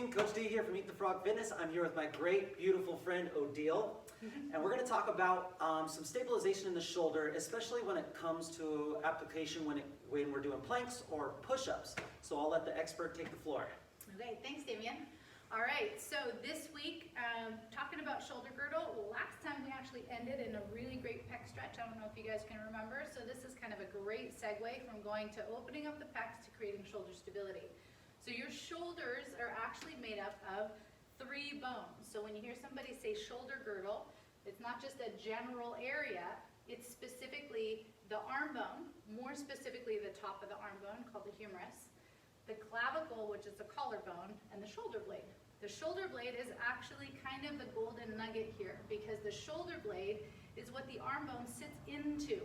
team, Coach D here from Eat the Frog Fitness. I'm here with my great, beautiful friend Odile, and we're going to talk about some stabilization in the shoulder, especially when it comes to application when we're doing planks or push-ups. So I'll let the expert take the floor. Okay, thanks, Damien. All right, so this week, talking about shoulder girdle. Last time we actually ended in a really great pec stretch. I don't know if you guys can remember. So this is kind of a great segue from going to opening up the pecs to creating shoulder stability. So your shoulders are actually made up of 3 bones. So when you hear somebody say shoulder girdle, it's not just a general area, it's specifically the arm bone, more specifically the top of the arm bone called the humerus, the clavicle, which is the collarbone, and the shoulder blade. The shoulder blade is actually kind of the golden nugget here because the shoulder blade is what the arm bone sits into.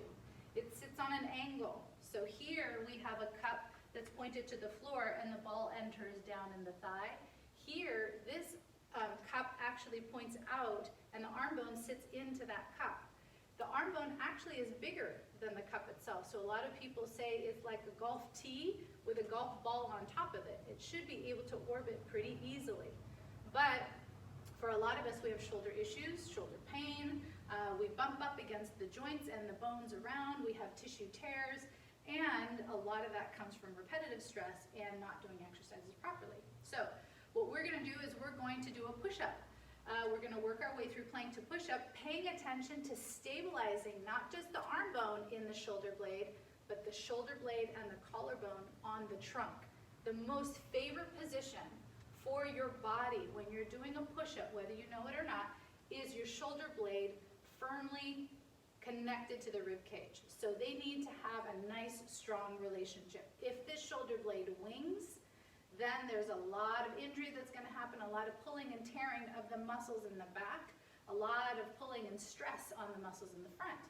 It sits on an angle. So here we have a cup that's pointed to the floor and the ball enters down in the thigh. Here, this cup actually points out and the arm bone sits into that cup. The arm bone actually is bigger than the cup itself. So a lot of people say it's like a golf tee with a golf ball on top of it. It should be able to orbit pretty easily. But for a lot of us, we have shoulder issues, shoulder pain. We bump up against the joints and the bones around. We have tissue tears. And a lot of that comes from repetitive stress and not doing exercises properly. So what we're going to do is we're going to do a push-up. We're going to work our way through plank to push-up, paying attention to stabilizing not just the arm bone in the shoulder blade, but the shoulder blade and the collarbone on the trunk. The most favorite position for your body when you're doing a push-up, whether you know it or not, is your shoulder blade firmly connected to the rib cage. So they need to have a nice, strong relationship. If this shoulder blade wings, then there's a lot of injury that's going to happen, a lot of pulling and tearing of the muscles in the back, a lot of pulling and stress on the muscles in the front.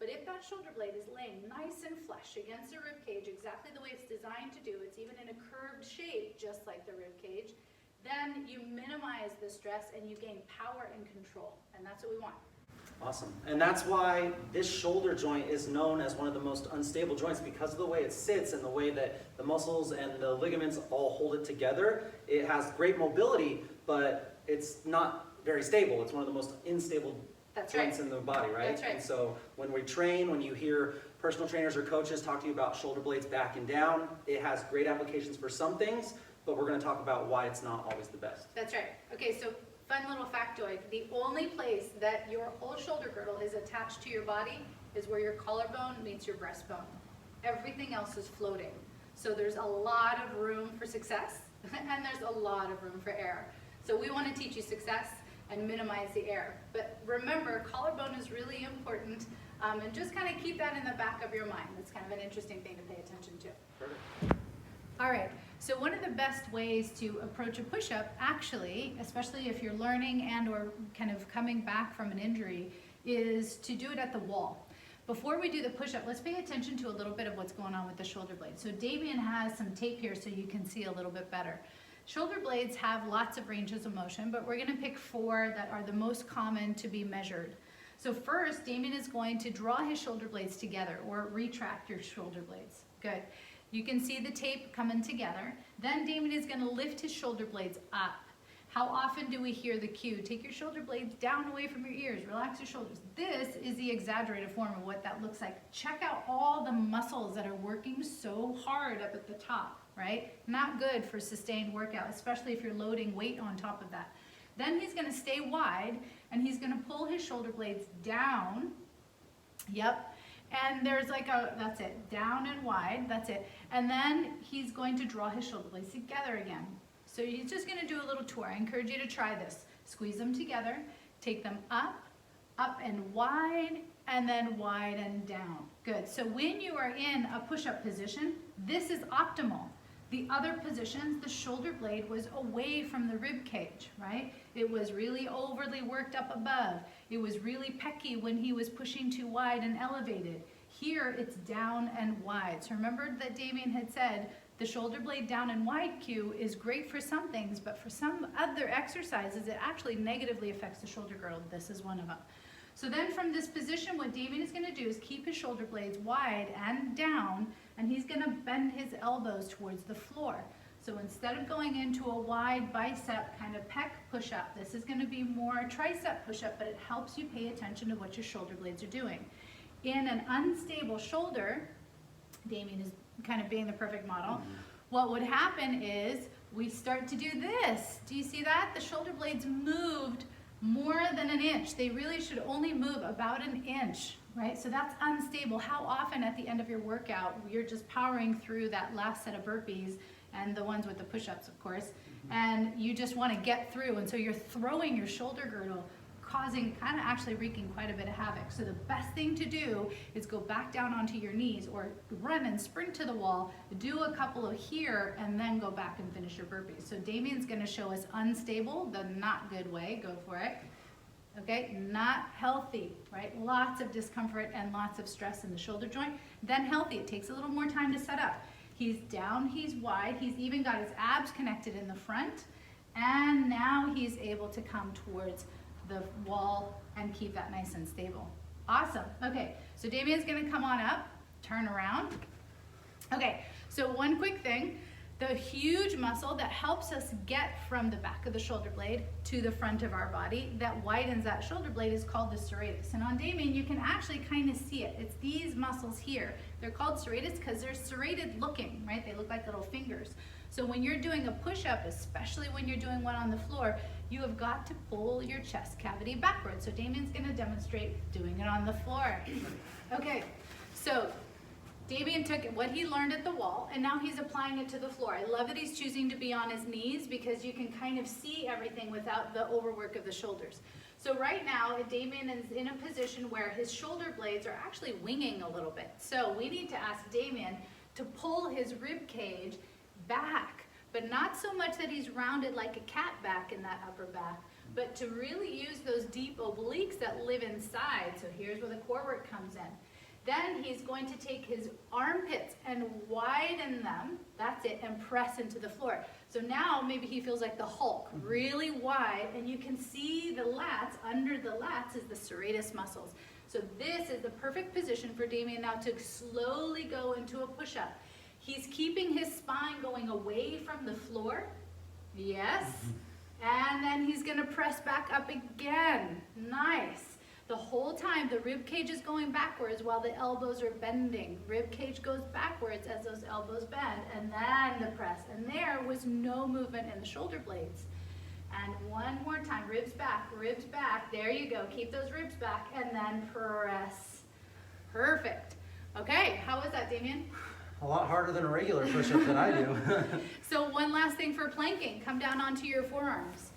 But if that shoulder blade is laying nice and flush against the rib cage, exactly the way it's designed to do, it's even in a curved shape, just like the rib cage, then you minimize the stress and you gain power and control. And that's what we want. Awesome. And that's why this shoulder joint is known as one of the most unstable joints because of the way it sits and the way that the muscles and the ligaments all hold it together. It has great mobility, but it's not very stable. It's one of the most unstable joints in the body, right? That's right. And so when we train, when you hear personal trainers or coaches talk to you about shoulder blades back and down, it has great applications for some things, but we're going to talk about why it's not always the best. That's right. Okay, so fun little factoid. The only place that your whole shoulder girdle is attached to your body is where your collarbone meets your breastbone. Everything else is floating. So there's a lot of room for success and there's a lot of room for error. So we want to teach you success and minimize the error. But remember, collarbone is really important and just kind of keep that in the back of your mind. That's kind of an interesting thing to pay attention to. Perfect. All right, so one of the best ways to approach a push-up, actually, especially if you're learning and or kind of coming back from an injury, is to do it at the wall. Before we do the push-up, let's pay attention to a little bit of what's going on with the shoulder blade. So Damien has some tape here so you can see a little bit better. Shoulder blades have lots of ranges of motion, but we're going to pick 4 that are the most common to be measured. So first, Damien is going to draw his shoulder blades together or retract your shoulder blades. Good. You can see the tape coming together. Then Damien is going to lift his shoulder blades up. How often do we hear the cue? Take your shoulder blades down away from your ears. Relax your shoulders. This is the exaggerated form of what that looks like. Check out all the muscles that are working so hard up at the top, right? Not good for sustained workout, especially if you're loading weight on top of that. Then he's going to stay wide and he's going to pull his shoulder blades down. Yep. And there's like a, that's it, down and wide, that's it. And then he's going to draw his shoulder blades together again. So he's just gonna do a little tour. I encourage you to try this. Squeeze them together, take them up and wide, and then wide and down. Good, so when you are in a push-up position, this is optimal. The other positions, the shoulder blade was away from the rib cage, right? It was really overly worked up above. It was really pecky when he was pushing too wide and elevated. Here, it's down and wide. So remember that Damien had said, the shoulder blade down and wide cue is great for some things, but for some other exercises, it actually negatively affects the shoulder girdle. This is one of them. So then from this position, what Damien is going to do is keep his shoulder blades wide and down, and he's going to bend his elbows towards the floor. So So instead of going into a wide bicep kind of pec push-up, this is going to be more tricep push-up, but it helps you pay attention to what your shoulder blades are doing. In an unstable shoulder, Damien is kind of being the perfect model, what would happen is we start to do this. Do you see that? The shoulder blades moved more than an inch. They really should only move about an inch, right? So that's unstable. How often at the end of your workout, you're just powering through that last set of burpees and the ones with the push-ups, of course, and you just want to get through, and so you're throwing your shoulder girdle, causing, kind of actually wreaking quite a bit of havoc. So the best thing to do is go back down onto your knees or run and sprint to the wall, do a couple of here, and then go back and finish your burpees. So Damien's going to show us unstable, the not good way. Go for it. Okay, not healthy, right? Lots of discomfort and lots of stress in the shoulder joint. Then healthy, it takes a little more time to set up. He's down, he's wide, he's even got his abs connected in the front, and now he's able to come towards the wall and keep that nice and stable. Awesome. Okay, so Damien's gonna come on up, turn around. Okay, so one quick thing, the huge muscle that helps us get from the back of the shoulder blade to the front of our body that widens that shoulder blade is called the serratus. And on Damien, you can actually kind of see it. It's these muscles here. They're called serratus because they're serrated looking, right? They look like little fingers. So when you're doing a push-up, especially when you're doing one on the floor, you have got to pull your chest cavity backwards. So Damien's gonna demonstrate doing it on the floor. Okay, so Damien took what he learned at the wall and now he's applying it to the floor. I love that he's choosing to be on his knees because you can kind of see everything without the overwork of the shoulders. So right now, Damien is in a position where his shoulder blades are actually winging a little bit. So we need to ask Damien to pull his rib cage back, but not so much that he's rounded like a cat back in that upper back, but to really use those deep obliques that live inside. So here's where the core work comes in. Then he's going to take his armpits and widen them, that's it, and press into the floor. So now maybe he feels like the Hulk, really wide, and you can see the lats, under the lats is the serratus muscles. So this is the perfect position for Damien now to slowly go into a push-up. He's keeping his spine going away from the floor, yes, and then he's gonna press back up again, nice. The whole time the rib cage is going backwards while the elbows are bending. Rib cage goes backwards as those elbows bend, and then the press. And there was no movement in the shoulder blades. And one more time, ribs back, there you go. Keep those ribs back, and then press. Perfect. Okay, how was that, Damien? A lot harder than a regular push-up that I do. So one last thing for planking, come down onto your forearms.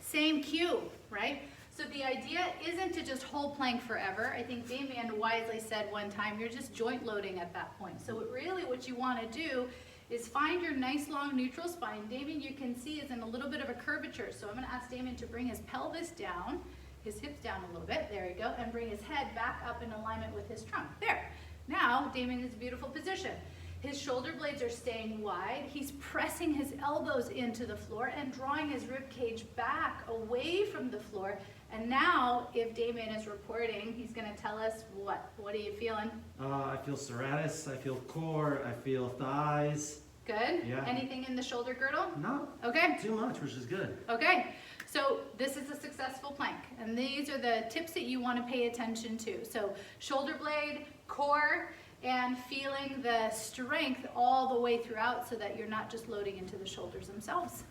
Same cue, right? So the idea isn't to just hold plank forever. I think Damien wisely said one time, you're just joint loading at that point. So really what you want to do is find your nice long neutral spine. Damien, you can see, is in a little bit of a curvature. So I'm going to ask Damien to bring his pelvis down, his hips down a little bit, there you go, and bring his head back up in alignment with his trunk. There. Now Damien is in a beautiful position. His shoulder blades are staying wide. He's pressing his elbows into the floor and drawing his rib cage back away from the floor. And now, if Damien is reporting, he's going to tell us what. What are you feeling? I feel serratus, I feel core, I feel thighs. Good? Yeah. Anything in the shoulder girdle? No, Okay. too much, which is good. Okay. So this is a successful plank. And these are the tips that you want to pay attention to. So shoulder blade, core, and feeling the strength all the way throughout so that you're not just loading into the shoulders themselves.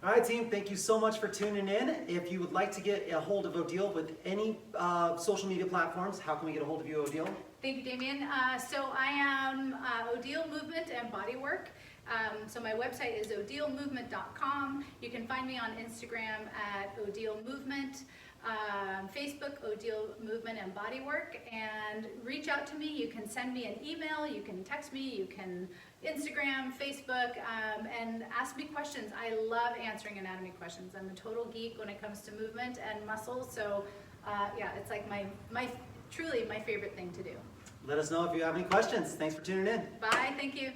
All right, team, thank you so much for tuning in. If you would like to get a hold of Odile with any social media platforms, how can we get a hold of you, Odile? Thank you, Damien. So I am Odile Movement and Bodywork. So my website is odilemovement.com. You can find me on Instagram at Odile Movement, Facebook, Odile Movement and Bodywork, and reach out to me. You can send me an email, you can text me, you can Instagram, Facebook, and ask me questions. I love answering anatomy questions. I'm a total geek when it comes to movement and muscles, so yeah, it's like truly my favorite thing to do. Let us know if you have any questions. Thanks for tuning in. Bye, thank you.